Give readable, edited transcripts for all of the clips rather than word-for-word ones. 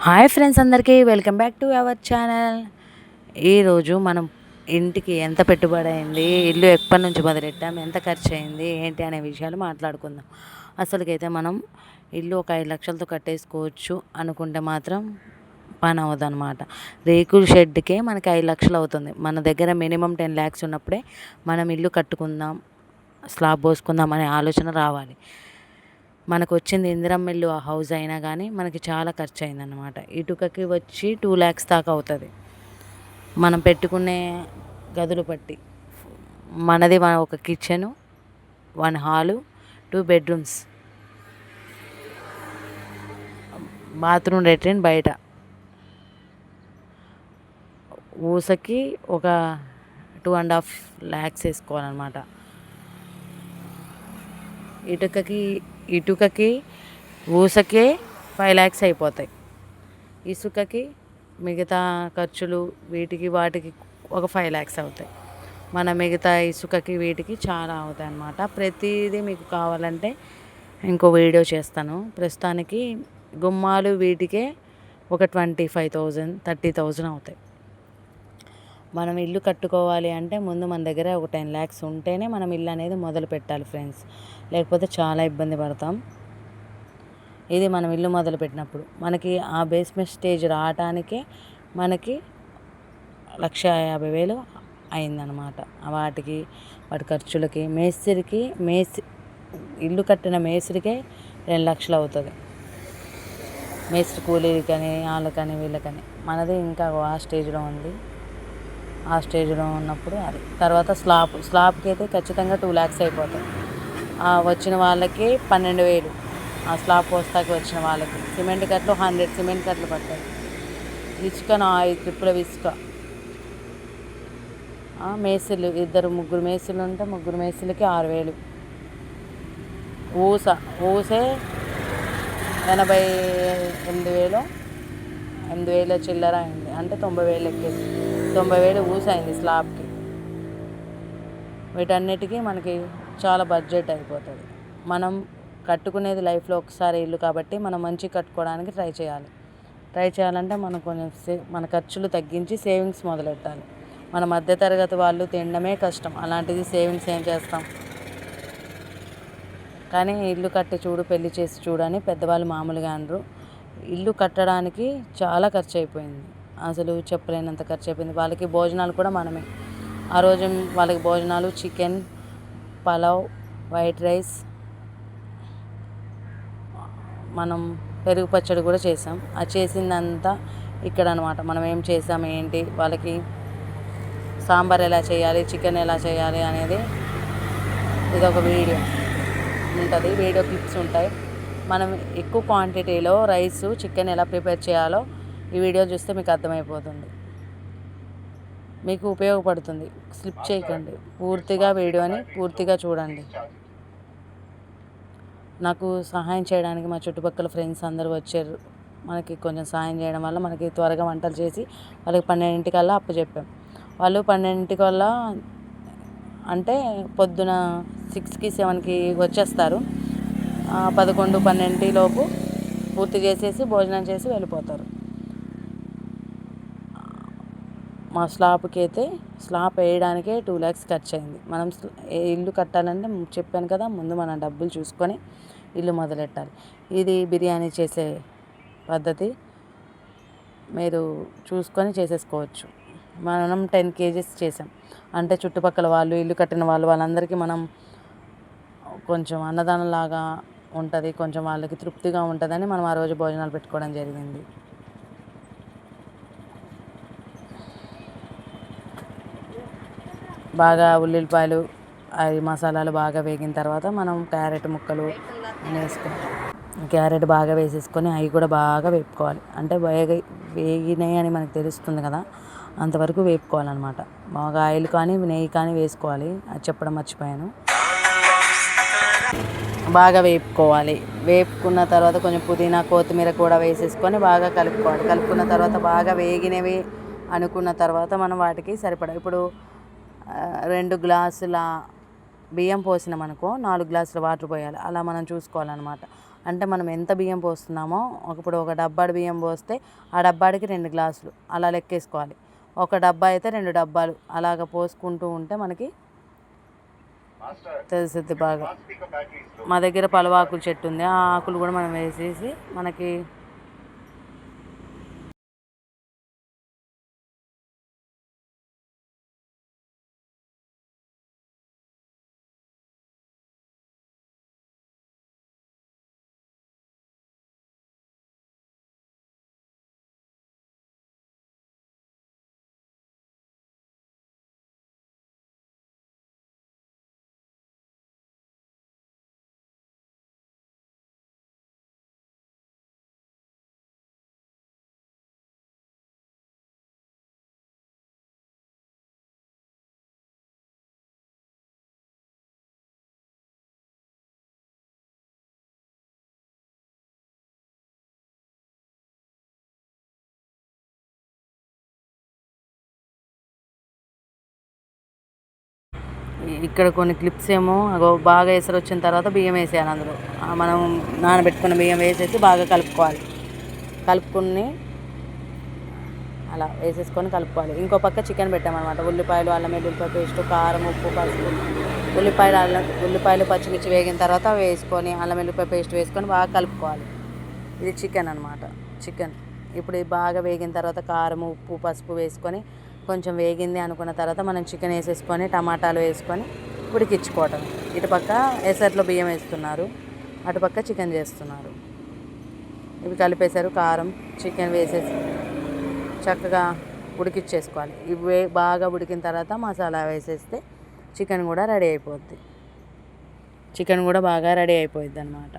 Hi friends, అందరికీ welcome back to our channel. ఈరోజు మనం ఇంటికి ఎంత పెట్టుబడి అయింది, ఇల్లు ఎప్పటి నుంచి మొదలెట్టాం, ఎంత ఖర్చు అయింది ఏంటి అనే విషయాలు మాట్లాడుకుందాం. అసలుకైతే మనం ఇల్లు ఒక 5 లక్షలతో కట్టేసుకోవచ్చు అనుకుంటే మాత్రం పని అవ్వదన్నమాట. రేకుల షెడ్కే మనకి 5 లక్షలు అవుతుంది. మన దగ్గర మినిమం 10 ల్యాక్స్ ఉన్నప్పుడే మనం ఇల్లు కట్టుకుందాం, స్లాబ్ పోసుకుందాం అనే ఆలోచన రావాలి. మనకు వచ్చింది ఇందిరమ్మ ఇల్లు హౌస్ అయినా కానీ మనకి చాలా ఖర్చు అయిందన్నమాట. ఇటుకకి వచ్చి 2 ల్యాక్స్ దాకా అవుతుంది. మనం పెట్టుకునే గదులు బట్టి మనది ఒక kitchen, 1 hall, 2 bedrooms, bathroom, latrine బయట, ఊసకి ఒక 2.5 ల్యాక్స్ వేసుకోవాలన్నమాట. ఇటుకకి ఊసకే 5 ల్యాక్స్ అయిపోతాయి. ఇసుకకి మిగతా ఖర్చులు వీటికి వాటికి ఒక 5 ల్యాక్స్ అవుతాయి. మన మిగతా ఇసుకకి వీటికి చాలా అవుతాయి అన్నమాట. ప్రతిదీ మీకు కావాలంటే ఇంకో వీడియో చేస్తాను. ప్రస్తుతానికి గుమ్మాలు వీటికే ఒక 25,000 30,000 అవుతాయి. మనం ఇల్లు కట్టుకోవాలి అంటే ముందు మన దగ్గర ఒక 10 ల్యాక్స్ ఉంటేనే మనం ఇల్లు అనేది మొదలు పెట్టాలి ఫ్రెండ్స్, లేకపోతే చాలా ఇబ్బంది పడతాం. ఇది మనం ఇల్లు మొదలు పెట్టినప్పుడు మనకి ఆ బేస్మెంట్ స్టేజ్ రావటానికే మనకి 1,50,000 అయిందనమాట. వాటి ఖర్చులకి ఇల్లు కట్టిన మేస్త్రికే 2 లక్షలు అవుతుంది. మేస్త్రి కూలీలకని వాళ్ళకని వీళ్ళకని. మనది ఇంకా ఆ స్టేజ్లో ఉంది. ఆ స్టేజ్లో ఉన్నప్పుడు అది తర్వాత స్లాబ్కి అయితే ఖచ్చితంగా 2 ల్యాక్స్ అయిపోతాయి. వచ్చిన వాళ్ళకి 12,000 ఆ స్లాబ్ పోస్తాకి వచ్చిన వాళ్ళకి. సిమెంట్ కట్టలు 100 సిమెంట్ కట్టలు పడతాయి. ఇసుక 5 ట్రిప్పుల ఇసుక. మేస్త్రీలు ముగ్గురు మేస్త్రీలు ఉంటే ముగ్గురు మేస్త్రీలకి 6,000. ఊసే 88,000 చిల్లర అయింది. అంటే 90,000 ఎక్కేసి 90,000 ఊస అయింది స్లాబ్కి. వీటన్నిటికీ మనకి చాలా బడ్జెట్ అయిపోతుంది. మనం కట్టుకునేది లైఫ్లో ఒకసారి ఇల్లు కాబట్టి మనం మంచి కట్టుకోవడానికి ట్రై చేయాలంటే మనం కొంచెం మన ఖర్చులు తగ్గించి సేవింగ్స్ మొదలెట్టాలి. మన మధ్యతరగతి వాళ్ళు తినడమే కష్టం, అలాంటిది సేవింగ్స్ ఏం చేస్తాం. కానీ ఇల్లు కట్టి చూడు, పెళ్లి చేసి చూడు అని పెద్దవాళ్ళు మామూలుగా అనరు. ఇల్లు కట్టడానికి చాలా ఖర్చు అయిపోయింది. అసలు చెప్పలేనంత ఖర్చు అయిపోయింది. వాళ్ళకి భోజనాలు కూడా మనమే. ఆ రోజు వాళ్ళకి భోజనాలు చికెన్, పలావ్, వైట్ రైస్, మనం పెరుగు పచ్చడి కూడా చేసాం. అది చేసిందంతా ఇక్కడ అనమాట. మనం ఏం చేసాం ఏంటి, వాళ్ళకి సాంబార్ ఎలా చేయాలి, చికెన్ ఎలా చేయాలి అనేది ఇదొక వీడియో ఉంటుంది. వీడియో క్లిప్స్ ఉంటాయి. మనం ఎక్కువ క్వాంటిటీలో రైస్, చికెన్ ఎలా ప్రిపేర్ చేయాలో ఈ వీడియో చూస్తే మీకు అర్థమైపోతుంది, మీకు ఉపయోగపడుతుంది. స్లిప్ చేయకండి, పూర్తిగా వీడియోని పూర్తిగా చూడండి. నాకు సహాయం చేయడానికి మా చుట్టుపక్కల ఫ్రెండ్స్ అందరూ వచ్చారు. మనకి కొంచెం సహాయం చేయడం వల్ల మనకి త్వరగా వంటలు చేసి వాళ్ళకి 12 అప్పచెప్పాం. వాళ్ళు 12 అంటే పొద్దున 6కి 7కి వచ్చేస్తారు. 11 12 లోపు పూర్తి చేసేసి భోజనం చేసి వెళ్ళిపోతారు. మా స్లాబ్ వేయడానికే 2 ల్యాక్స్ ఖర్చు అయింది. మనం ఇల్లు కట్టాలంటే చెప్పాను కదా, ముందు మనం డబ్బులు చూసుకొని ఇల్లు మొదలెట్టాలి. ఇది బిర్యానీ చేసే పద్ధతి, మీరు చూసుకొని చేసేసుకోవచ్చు. మనం 10 kgs చేసాం అంటే చుట్టుపక్కల వాళ్ళు, ఇల్లు కట్టిన వాళ్ళందరికీ మనం కొంచెం అన్నదానంలాగా ఉంటుంది, కొంచెం వాళ్ళకి తృప్తిగా ఉంటుందని మనం ఆ రోజు భోజనాలు పెట్టుకోవడం జరిగింది. బాగా ఉల్లిపాయలు అవి మసాలాలు బాగా వేగిన తర్వాత మనం క్యారెట్ ముక్కలు వేసుకుంటాం. క్యారెట్ బాగా వేసేసుకొని అవి కూడా బాగా వేపుకోవాలి. అంటే వేగినాయి అని మనకు తెలుస్తుంది కదా, అంతవరకు వేపుకోవాలన్నమాట. బాగా ఆయిల్ కానీ నెయ్యి కానీ వేసుకోవాలి. అది చెప్పడం మర్చిపోయాను. బాగా వేపుకోవాలి. వేపుకున్న తర్వాత కొంచెం పుదీనా, కొత్తిమీర కూడా వేసేసుకొని బాగా కలుపుకోవాలి. కలుపుకున్న తర్వాత బాగా వేగినవి అనుకున్న తర్వాత మనం వాటికి సరిపడా, ఇప్పుడు 2 గ్లాసుల బియ్యం పోసినామనుకో 4 గ్లాసుల వాటర్ పోయాలి. అలా మనం చూసుకోవాలన్నమాట. అంటే మనం ఎంత బియ్యం పోస్తున్నామో ఇప్పుడు ఒక డబ్బాడు బియ్యం పోస్తే ఆ డబ్బాడికి 2 గ్లాసులు అలా లెక్కేసుకోవాలి. ఒక డబ్బా అయితే 2 డబ్బాలు అలాగ పోసుకుంటూ ఉంటే మనకి తెలుస్తుంది బాగా. మా దగ్గర పలువాకుల చెట్టు ఉంది, ఆ ఆకులు కూడా మనం వేసేసి మనకి ఇక్కడ కొన్ని క్లిప్స్ ఏమో బాగా ఎసరు వచ్చిన తర్వాత బియ్యం వేసేయాలి. అందులో మనం నానబెట్టుకున్న బియ్యం వేసేసి బాగా కలుపుకుని అలా వేసేసుకొని కలుపుకోవాలి. ఇంకో పక్క చికెన్ పెట్టామన్నమాట. ఉల్లిపాయలు, అల్లం వెల్లుల్లిపాయ పేస్ట్, కారం, ఉప్పు, పసుపు, ఉల్లిపాయలు పచ్చిమిర్చి వేగిన తర్వాత వేసుకొని అల్లం వెల్లుల్లిపాయ పేస్ట్ వేసుకొని బాగా కలుపుకోవాలి. ఇది చికెన్ అన్నమాట. చికెన్ ఇప్పుడు బాగా వేగిన తర్వాత కారం, ఉప్పు, పసుపు వేసుకొని కొంచెం వేగింది అనుకున్న తర్వాత మనం చికెన్ వేసేసుకొని టమాటాలు వేసుకొని ఉడికించుకోవటం. ఇటుపక్క ఎసర్లో బియ్యం వేస్తున్నారు, అటుపక్క చికెన్ చేస్తున్నారు. ఇవి కలిపేశారు. కారం, చికెన్ వేసేసి చక్కగా ఉడికిచ్చేసుకోవాలి. ఇవి బాగా ఉడికిన తర్వాత మసాలా వేసేస్తే చికెన్ కూడా రెడీ అయిపోద్ది. చికెన్ కూడా బాగా రెడీ అయిపోద్ది అన్నమాట.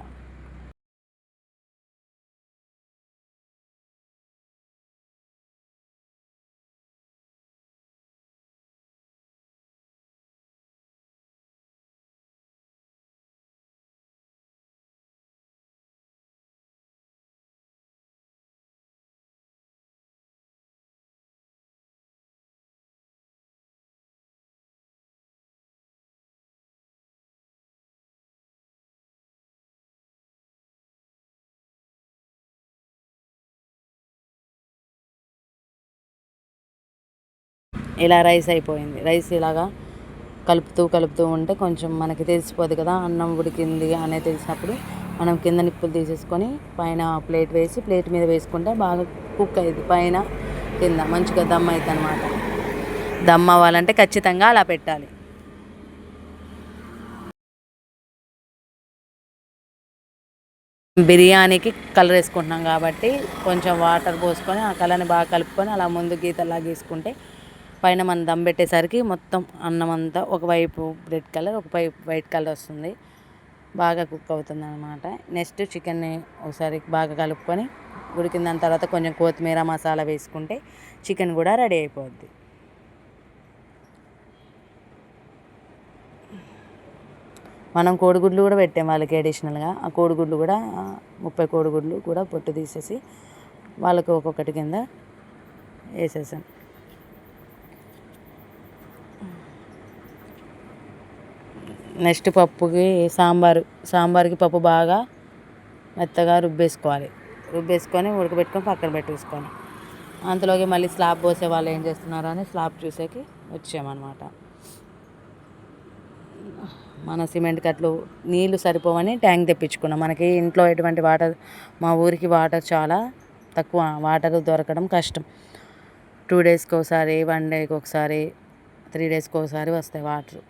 ఇలా రైస్ అయిపోయింది. రైస్ ఇలాగా కలుపుతూ ఉంటే కొంచెం మనకి తెలిసిపోద్ది కదా అన్నం ఉడికింది అనేది తెలిసినప్పుడు మనం కింద నిప్పులు తీసేసుకొని పైన ప్లేట్ వేసి ప్లేట్ మీద వేసుకుంటే బాగా కుక్ అయ్యింది. పైన కింద మంచిగా దమ్ అవుతుంది అన్నమాట. దమ్ అవ్వాలంటే ఖచ్చితంగా అలా పెట్టాలి. బిర్యానీకి కలర్ వేసుకుంటున్నాం కాబట్టి కొంచెం వాటర్ పోసుకొని ఆ కలర్ని బాగా కలుపుకొని అలా ముందు గీతలా గీసుకుంటే పైన మనం దమ్ పెట్టేసరికి మొత్తం అన్నం అంతా ఒకవైపు రెడ్ కలర్, ఒకవైపు వైట్ కలర్ వస్తుంది. బాగా కుక్ అవుతుంది అన్నమాట. నెక్స్ట్ చికెన్ని ఒకసారి బాగా కలుపుకొని ఉడికిన దాని తర్వాత కొంచెం కొత్తిమీర, మసాలా వేసుకుంటే చికెన్ కూడా రెడీ అయిపోద్ది. మనం కోడిగుడ్లు కూడా పెట్టాం వాళ్ళకి అడిషనల్గా. ఆ కోడిగుడ్లు కూడా 30 కోడిగుడ్లు కూడా పొట్టు తీసేసి వాళ్ళకి ఒక్కొక్కటి కింద వేసేసాం. నెక్స్ట్ పప్పుకి సాంబార్కి పప్పు బాగా మెత్తగా రుబ్బేసుకొని ఉడకబెట్టుకొని పక్కన పెట్టేసుకొని అంతలోకి మళ్ళీ స్లాబ్ పోసే వాళ్ళు ఏం చేస్తున్నారో అని స్లాబ్ చూసేకి వచ్చామన్నమాట. మన సిమెంట్ కట్లు నీళ్ళు సరిపోవని ట్యాంక్ తెప్పించుకున్నాం. మనకి ఇంట్లో ఎటువంటి వాటర్, మా ఊరికి వాటర్ చాలా తక్కువ, వాటర్ దొరకడం కష్టం. 2 డేస్కి ఒకసారి, 1 డేకి ఒకసారి, 3 డేస్కి ఒకసారి వస్తాయి వాటర్.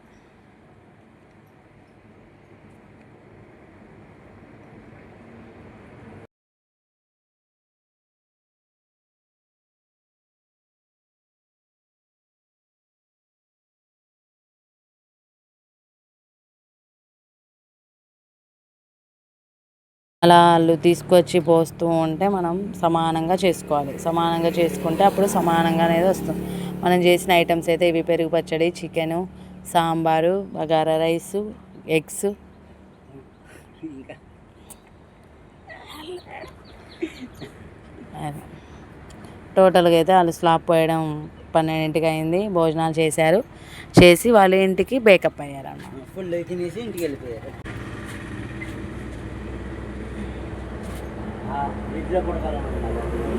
అలా వాళ్ళు తీసుకొచ్చి పోస్తూ ఉంటే మనం సమానంగా చేసుకోవాలి. సమానంగా చేసుకుంటే అప్పుడు సమానంగా అనేది వస్తుంది. మనం చేసిన ఐటమ్స్ అయితే ఇవి: పెరుగు పచ్చడి, chicken, sambar, bagara rice, eggs, టోటల్గా అయితే వాళ్ళు స్లాబ్ పోయడం 12ంటికి అయింది. భోజనాలు చేసి వాళ్ళ ఇంటికి బేకప్ అయ్యారు అన్నమాట. ఫుల్ తినేసి ఇంటికి వెళ్ళిపోయారు. ఫ్రిడ్జ్లో కొడతారనుకున్నాను.